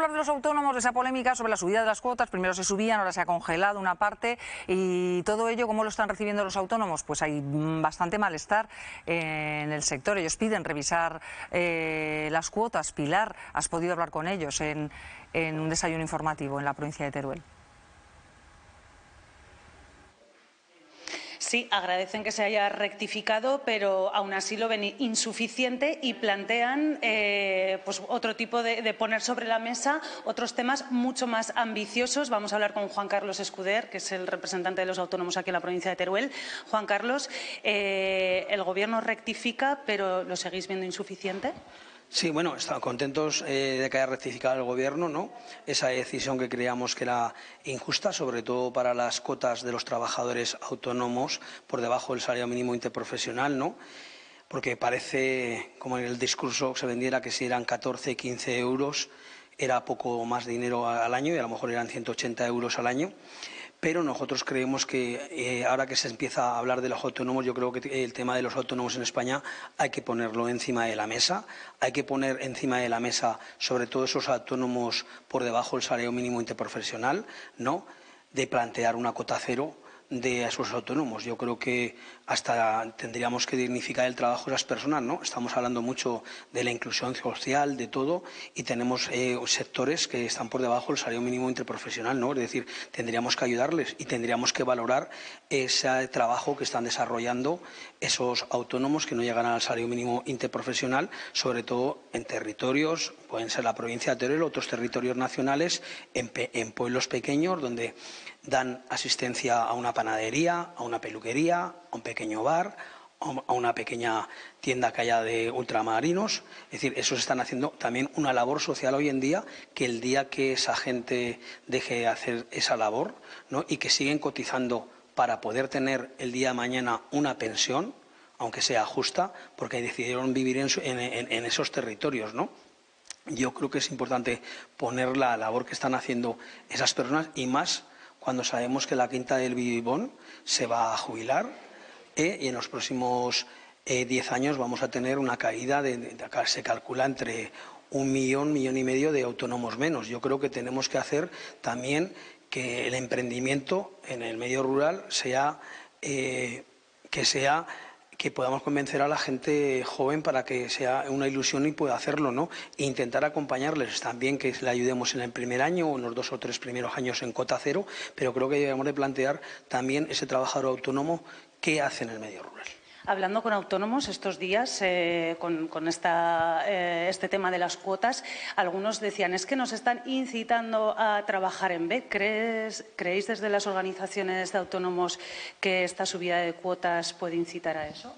hablar de los autónomos, de esa polémica sobre la subida de las cuotas. Primero se subían, ahora se ha congelado una parte, y todo ello, ¿cómo lo están recibiendo los autónomos? Pues hay bastante malestar en el sector. Ellos piden revisar las cuotas. Pilar, has podido hablar con ellos en un desayuno informativo en la provincia de Teruel. Sí, agradecen que se haya rectificado, pero aún así lo ven insuficiente y plantean pues otro tipo de poner sobre la mesa otros temas mucho más ambiciosos. Vamos a hablar con Juan Carlos Escuder, que es el representante de los autónomos aquí en la provincia de Teruel. Juan Carlos, el Gobierno rectifica, pero ¿lo seguís viendo insuficiente? Sí, bueno, estamos contentos de que haya rectificado el Gobierno, ¿no? Esa decisión que creíamos que era injusta, sobre todo para las cotas de los trabajadores autónomos por debajo del salario mínimo interprofesional, ¿no? Porque parece, como en el discurso se vendiera, que si eran 14, 15 euros era poco más dinero al año y a lo mejor eran 180 euros al año. Pero nosotros creemos que ahora que se empieza a hablar de los autónomos, yo creo que el tema de los autónomos en España hay que ponerlo encima de la mesa. Hay que poner encima de la mesa sobre todo esos autónomos por debajo del salario mínimo interprofesional, ¿no? De plantear una cota cero de esos autónomos. Yo creo que hasta tendríamos que dignificar el trabajo de las personas, ¿no? Estamos hablando mucho de la inclusión social, de todo, y tenemos sectores que están por debajo del salario mínimo interprofesional, ¿no? Es decir, tendríamos que ayudarles y tendríamos que valorar ese trabajo que están desarrollando esos autónomos que no llegan al salario mínimo interprofesional, sobre todo en territorios, pueden ser la provincia de Teruel, otros territorios nacionales, en pueblos pequeños donde dan asistencia a una panadería, a una peluquería, a un pequeño bar, a una pequeña tienda que haya de ultramarinos. Es decir, esos están haciendo también una labor social hoy en día, que el día que esa gente deje de hacer esa labor, ¿no? Y que siguen cotizando para poder tener el día de mañana una pensión, aunque sea justa, porque decidieron vivir en esos territorios, ¿no? Yo creo que es importante poner la labor que están haciendo esas personas, y más cuando sabemos que la quinta del Bibón se va a jubilar y en los próximos 10 años vamos a tener una caída se calcula entre 1 millón, millón y medio de autónomos menos. Yo creo que tenemos que hacer también que el emprendimiento en el medio rural sea que podamos convencer a la gente joven para que sea una ilusión y pueda hacerlo, ¿no? E intentar acompañarles también, que le ayudemos en el primer año o en los 2 o 3 primeros años en cota cero, pero creo que debemos de plantear también ese trabajador autónomo qué hace en el medio rural. Hablando con autónomos estos días, con este tema de las cuotas, algunos decían, es que nos están incitando a trabajar en B. ¿Creéis desde las organizaciones de autónomos que esta subida de cuotas puede incitar a eso?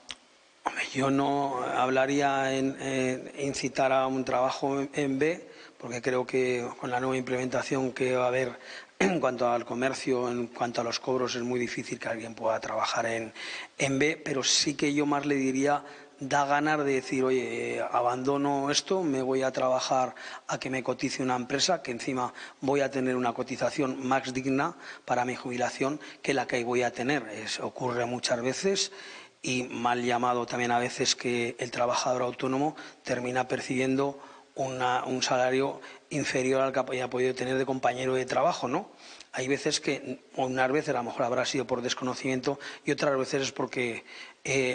Hombre, yo no hablaría en incitar a un trabajo en B, porque creo que con la nueva implementación que va a haber en cuanto al comercio, en cuanto a los cobros, es muy difícil que alguien pueda trabajar en B, pero sí que yo más le diría, da ganas de decir, oye, abandono esto, me voy a trabajar a que me cotice una empresa, que encima voy a tener una cotización más digna para mi jubilación que la que voy a tener. Ocurre muchas veces, y mal llamado también a veces, que el trabajador autónomo termina percibiendo un salario inferior al que haya podido tener de compañero de trabajo, ¿no? Hay veces que, unas veces a lo mejor habrá sido por desconocimiento y otras veces es porque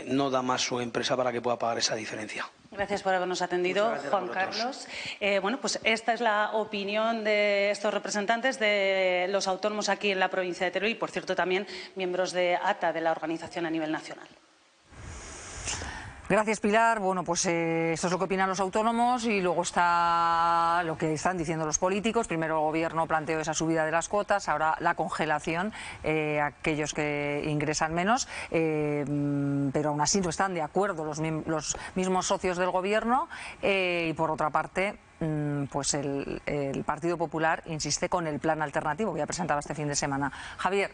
no da más su empresa para que pueda pagar esa diferencia. Gracias por habernos atendido, Juan Carlos. Bueno, pues esta es la opinión de estos representantes de los autónomos aquí en la provincia de Teruel y, por cierto, también miembros de ATA, de la organización a nivel nacional. Gracias, Pilar. Bueno, pues esto es lo que opinan los autónomos, y luego está lo que están diciendo los políticos. Primero el Gobierno planteó esa subida de las cuotas, ahora la congelación, aquellos que ingresan menos, pero aún así no están de acuerdo los mismos socios del Gobierno, y por otra parte pues el Partido Popular insiste con el plan alternativo que ya presentaba este fin de semana. Javier.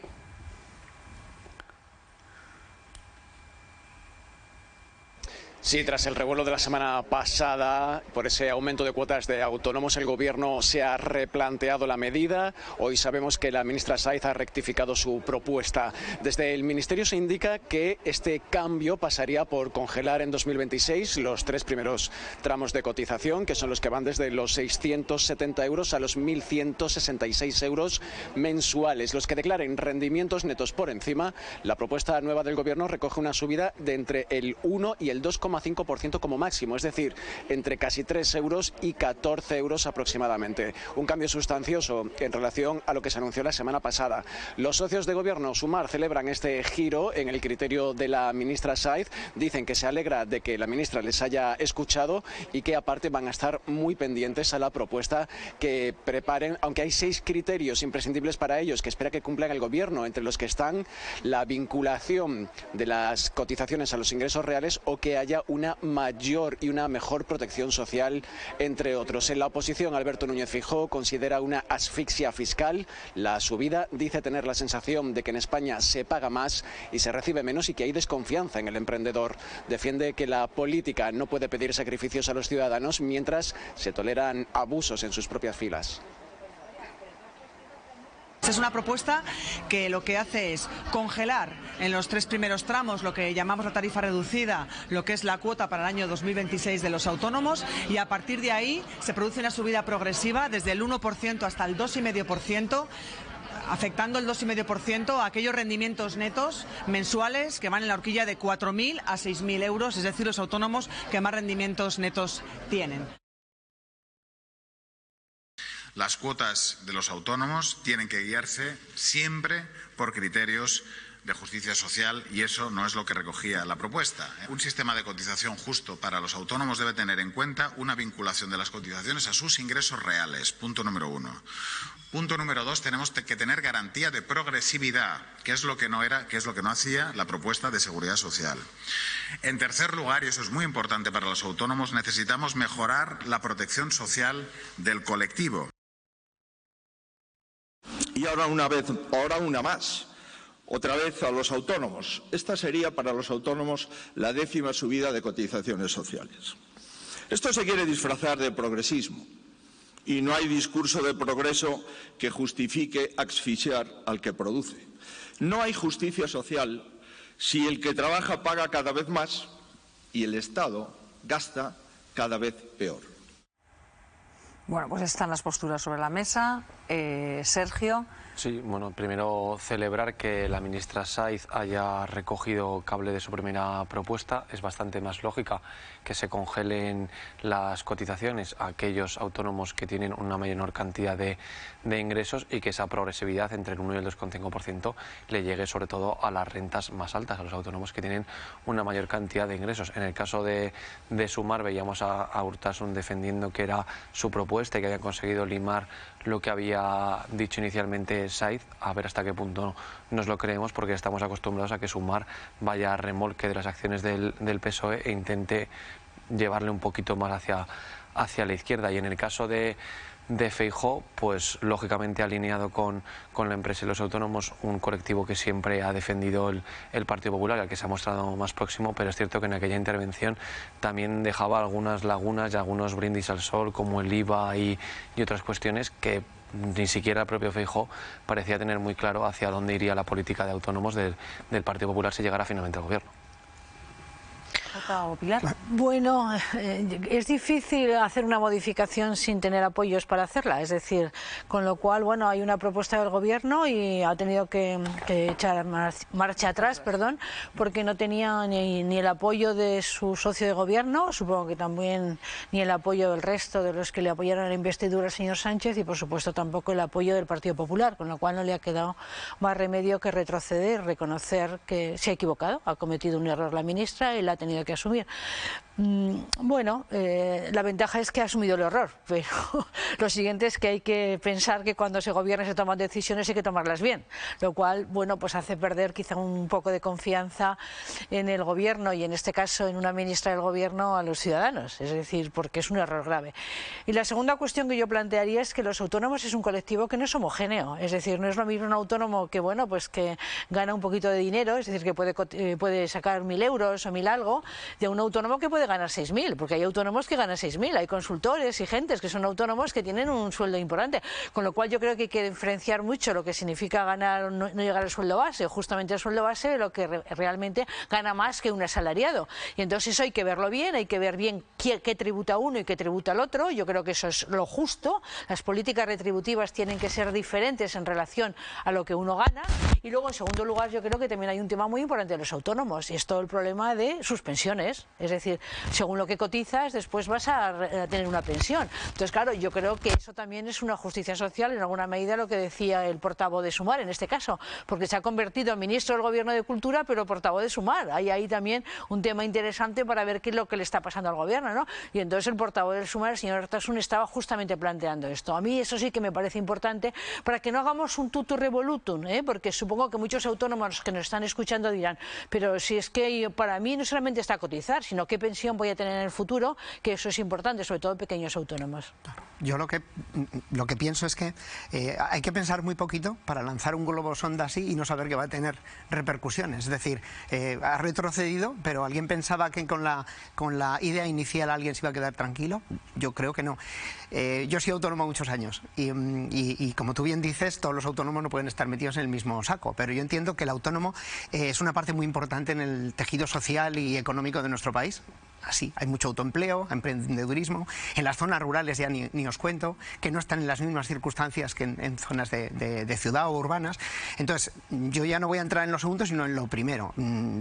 Sí, tras el revuelo de la semana pasada, por ese aumento de cuotas de autónomos, el Gobierno se ha replanteado la medida. Hoy sabemos que la ministra Saiz ha rectificado su propuesta. Desde el Ministerio se indica que este cambio pasaría por congelar en 2026 los 3 primeros tramos de cotización, que son los que van desde los 670 euros a los 1.166 euros mensuales. Los que declaren rendimientos netos por encima, la propuesta nueva del Gobierno recoge una subida de entre el 1 y el 2,5% como máximo, es decir, entre casi 3 euros y 14 euros aproximadamente. Un cambio sustancioso en relación a lo que se anunció la semana pasada. Los socios de Gobierno, Sumar, celebran este giro en el criterio de la ministra Saiz. Dicen que se alegra de que la ministra les haya escuchado y que aparte van a estar muy pendientes a la propuesta que preparen, aunque hay 6 criterios imprescindibles para ellos que espera que cumplan el Gobierno, entre los que están la vinculación de las cotizaciones a los ingresos reales o que haya una mayor y una mejor protección social, entre otros. En la oposición, Alberto Núñez Feijóo considera una asfixia fiscal. La subida dice tener la sensación de que en España se paga más y se recibe menos y que hay desconfianza en el emprendedor. Defiende que la política no puede pedir sacrificios a los ciudadanos mientras se toleran abusos en sus propias filas. Es una propuesta que lo que hace es congelar en los 3 primeros tramos lo que llamamos la tarifa reducida, lo que es la cuota para el año 2026 de los autónomos, y a partir de ahí se produce una subida progresiva desde el 1% hasta el 2,5%, afectando el 2,5% a aquellos rendimientos netos mensuales que van en la horquilla de 4.000 a 6.000 euros, es decir, los autónomos que más rendimientos netos tienen. Las cuotas de los autónomos tienen que guiarse siempre por criterios de justicia social y eso no es lo que recogía la propuesta. Un sistema de cotización justo para los autónomos debe tener en cuenta una vinculación de las cotizaciones a sus ingresos reales, punto número 1. Punto número 2, tenemos que tener garantía de progresividad, que es lo que no hacía la propuesta de seguridad social. En tercer lugar, y eso es muy importante para los autónomos, necesitamos mejorar la protección social del colectivo. Y ahora una más. Otra vez a los autónomos. Esta sería para los autónomos la 10ª subida de cotizaciones sociales. Esto se quiere disfrazar de progresismo y no hay discurso de progreso que justifique asfixiar al que produce. No hay justicia social si el que trabaja paga cada vez más y el Estado gasta cada vez peor. Bueno, pues están las posturas sobre la mesa. Sergio. Sí, bueno, primero celebrar que la ministra Saiz haya recogido cable de su primera propuesta. Es bastante más lógica que se congelen las cotizaciones a aquellos autónomos que tienen una menor cantidad de ingresos y que esa progresividad entre el 1 y el 2,5% le llegue sobre todo a las rentas más altas, a los autónomos que tienen una mayor cantidad de ingresos. En el caso de Sumar veíamos a Urtasun defendiendo que era su propuesta y que había conseguido limar lo que había dicho inicialmente Saiz. A ver hasta qué punto nos lo creemos, porque estamos acostumbrados a que Sumar vaya a remolque de las acciones del PSOE e intente llevarle un poquito más hacia la izquierda. Y en el caso de Feijóo, pues lógicamente alineado con la empresa y los autónomos, un colectivo que siempre ha defendido el Partido Popular, al que se ha mostrado más próximo, pero es cierto que en aquella intervención también dejaba algunas lagunas y algunos brindis al sol, como el IVA y otras cuestiones que ni siquiera el propio Feijóo parecía tener muy claro hacia dónde iría la política de autónomos del Partido Popular si llegara finalmente al gobierno. ¿O Pilar? Bueno, es difícil hacer una modificación sin tener apoyos para hacerla, es decir, con lo cual, bueno, hay una propuesta del Gobierno y ha tenido que echar marcha atrás, porque no tenía ni el apoyo de su socio de Gobierno, supongo que también ni el apoyo del resto de los que le apoyaron en la investidura al señor Sánchez y, por supuesto, tampoco el apoyo del Partido Popular, con lo cual no le ha quedado más remedio que retroceder, reconocer que se ha equivocado, ha cometido un error la ministra y la ha tenido que asumir. Bueno, la ventaja es que ha asumido el error, pero lo siguiente es que hay que pensar que cuando se gobierna y se toman decisiones hay que tomarlas bien, lo cual, bueno, pues hace perder quizá un poco de confianza en el gobierno y en este caso en una ministra del gobierno a los ciudadanos, es decir, porque es un error grave. Y la segunda cuestión que yo plantearía es que los autónomos es un colectivo que no es homogéneo, es decir, no es lo mismo un autónomo que, bueno, pues que gana un poquito de dinero, es decir, que puede sacar 1.000 euros o 1.000 algo, de un autónomo que puede ganar 6.000, porque hay autónomos que ganan 6.000, hay consultores y gentes que son autónomos que tienen un sueldo importante, con lo cual yo creo que hay que diferenciar mucho lo que significa ganar no llegar al sueldo base, o justamente al sueldo base, lo que realmente gana más que un asalariado, y entonces eso hay que verlo bien, hay que ver bien qué tributa uno y qué tributa el otro. Yo creo que eso es lo justo, las políticas retributivas tienen que ser diferentes en relación a lo que uno gana, y luego en segundo lugar yo creo que también hay un tema muy importante de los autónomos, y es todo el problema de sus pensiones, es decir, según lo que cotizas, después vas a tener una pensión. Entonces, claro, yo creo que eso también es una justicia social, en alguna medida lo que decía el portavoz de Sumar en este caso, porque se ha convertido en ministro del Gobierno de Cultura, pero portavoz de Sumar. Hay ahí también un tema interesante para ver qué es lo que le está pasando al Gobierno, ¿no? Y entonces el portavoz de Sumar, el señor Artasun, estaba justamente planteando esto. A mí eso sí que me parece importante para que no hagamos un tutu revolutum, porque supongo que muchos autónomos que nos están escuchando dirán, pero si es que para mí no solamente está cotizar, sino qué pensión voy a tener en el futuro, que eso es importante, sobre todo en pequeños autónomos. Yo lo que pienso es que hay que pensar muy poquito para lanzar un globo sonda así y no saber que va a tener repercusiones. Es decir, ha retrocedido, pero ¿alguien pensaba que con la idea inicial alguien se iba a quedar tranquilo? Yo creo que no. Yo he sido autónomo muchos años y como tú bien dices, todos los autónomos no pueden estar metidos en el mismo saco, pero yo entiendo que el autónomo es una parte muy importante en el tejido social y económico de nuestro país. Así, hay mucho autoempleo, emprendedurismo, en las zonas rurales ya ni os cuento, que no están en las mismas circunstancias que en zonas de ciudad o urbanas. Entonces, yo ya no voy a entrar en lo segundo, sino en lo primero.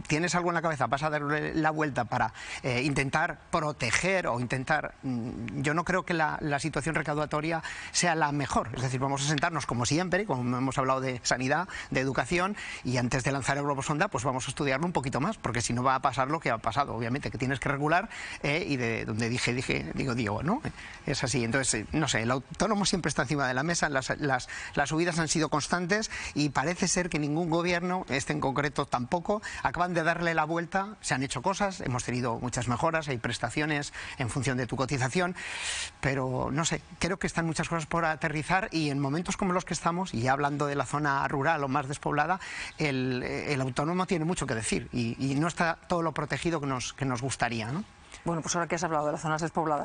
¿Tienes algo en la cabeza? ¿Vas a darle la vuelta para intentar proteger o intentar...? Yo no creo que la situación recaudatoria sea la mejor. Es decir, vamos a sentarnos como siempre, como hemos hablado de sanidad, de educación, y antes de lanzar el globo sonda, pues vamos a estudiarlo un poquito más, porque si no va a pasar lo que ha pasado, obviamente, que tienes que regular y de donde digo, ¿no? Es así. Entonces, no sé, el autónomo siempre está encima de la mesa, las subidas han sido constantes y parece ser que ningún gobierno, este en concreto tampoco, acaban de darle la vuelta. Se han hecho cosas, hemos tenido muchas mejoras, hay prestaciones en función de tu cotización, pero no sé, creo que están muchas cosas por aterrizar y en momentos como los que estamos, y hablando de la zona rural o más despoblada, el autónomo tiene mucho que decir y no está todo lo protegido que nos gustaría, ¿no? Bueno, pues ahora que has hablado de las zonas despobladas,